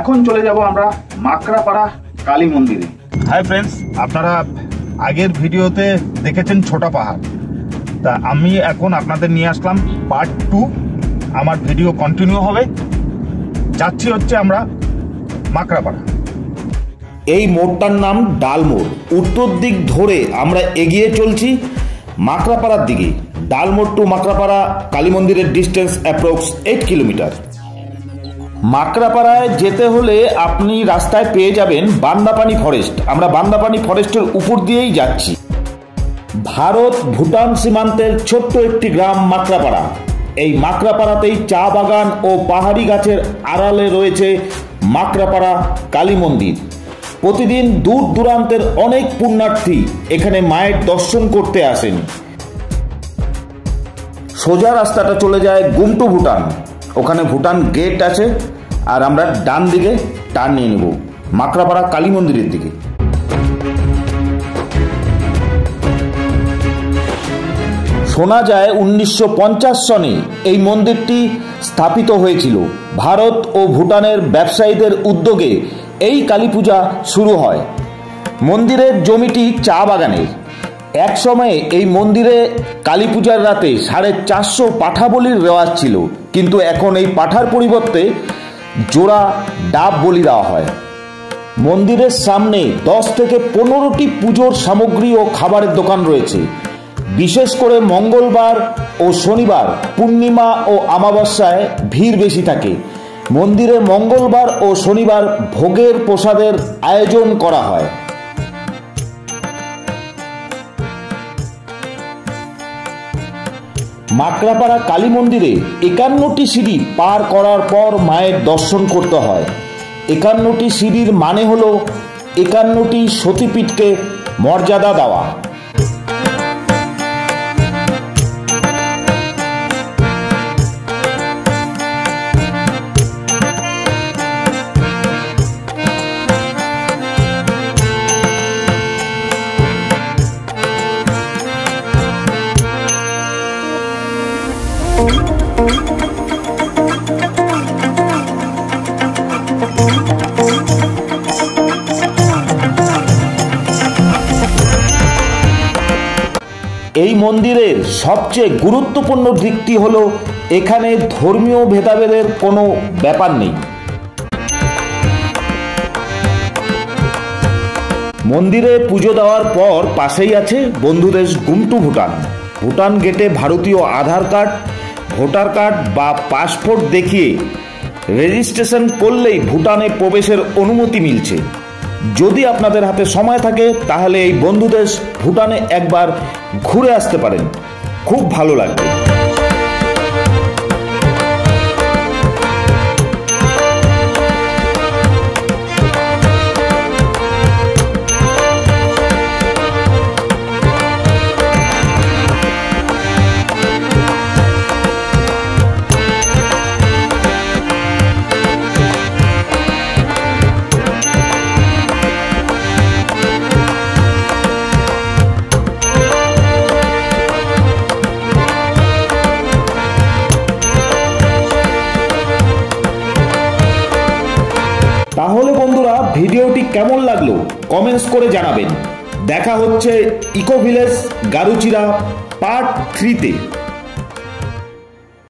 এখন চলে যাব আমরা মাকড়াপাড়া কালী মন্দিরে। হাই ফ্রেন্ডস, আপনারা আগের ভিডিওতে দেখেছেন ছোটা পাহাড়, তা আমি এখন আপনাদের নিয়ে আসলাম পার্ট 2। আমার ভিডিও কন্টিনিউ হবে। যাচ্ছি হচ্ছে আমরা মাকড়াপাড়া। এই মোড়টার নাম ডাল মোড়। উত্তর দিক ধরে আমরা এগিয়ে চলছি মাকড়াপাড়ার দিকে। ডাল মোড় টু মাকড়াপাড়া কালী মন্দিরের ডিস্টেন্স অ্যাপ্রক্স 8 কিলোমিটার। মাকড়াপাড়ায় যেতে হলে আপনি রাস্তায় পেয়ে যাবেন বান্দাপানি ফরেস্ট। আমরা বান্দাপানি ফরেস্টের উপর দিয়েই যাচ্ছি। ভারত ভুটান সীমান্তের ছোট্ট একটি গ্রাম মাকড়াপাড়া। এই মাকড়াপাড়াতেই চা বাগান ও পাহাড়ি গাছের আড়ালে রয়েছে মাকড়াপাড়া কালী মন্দির। প্রতিদিন দূর দূরান্তের অনেক পুণ্যার্থী এখানে মায়ের দর্শন করতে আসেন। সোজা রাস্তাটা চলে যায় গুমটু ভুটান। ওখানে ভুটান গেট আছে, আর আমরা ডান দিকে টার্ন নিয়ে নেব মাকড়াপাড়া কালী মন্দিরের দিকে। শোনা যায় 1950 সনে এই মন্দিরটি স্থাপিত হয়েছিল। ভারত ও ভুটানের ব্যবসায়ীদের উদ্যোগে এই কালী পূজা শুরু হয়। মন্দিরের জমিটি চা বাগানের। এক সময়ে এই মন্দিরে কালী পূজার রাতে 450 পাঠা বলির রেওয়াজ ছিল, কিন্তু এখন এই পাঠার পরিবর্তে জোড়া ডাব বলি দেওয়া হয়। মন্দিরের সামনে 10 থেকে 15টি পুজোর সামগ্রী ও খাবারের দোকান রয়েছে। বিশেষ করে মঙ্গলবার ও শনিবার, পূর্ণিমা ও অমাবস্যায় ভিড় বেশি থাকে। মন্দিরে মঙ্গলবার ও শনিবার ভোগের প্রসাদের আয়োজন করা হয়। মাকড়াপাড়া কালী মন্দিরে 51টি সিঁড়ি পার করার পর মায়ের দর্শন করতে হয়। 51টি সিঁড়ির মানে হলো 51টি সতীপীঠকে মর্যাদা দেওয়া। এই মন্দিরের সবচেয়ে গুরুত্বপূর্ণ দিকটি হলো এখানে ধর্মীয় ভেদাভেদের কোনো ব্যাপার নেই। মন্দিরে পুজো দেওয়ার পর পাশেই আছে বন্ধুদেশ গুমটু ভুটান। ভুটান গেটে ভারতীয় আধার কার্ড, ভোটার কার্ড বা পাসপোর্ট দেখিয়ে রেজিস্ট্রেশন করলেই ভুটানে প্রবেশের অনুমতি মিলছে। যদি আপনাদের হাতে সময় থাকে তাহলে এই বন্ধুদেশ ভুটানে একবার ঘুরে আসতে পারেন, খুব ভালো লাগবে। তাহলে বন্ধুরা, ভিডিওটি কেমন লাগলো কমেন্টস করে জানাবেন। দেখা হচ্ছে ইকো ভিলেজ গারুচিরা পার্ট 3-তে।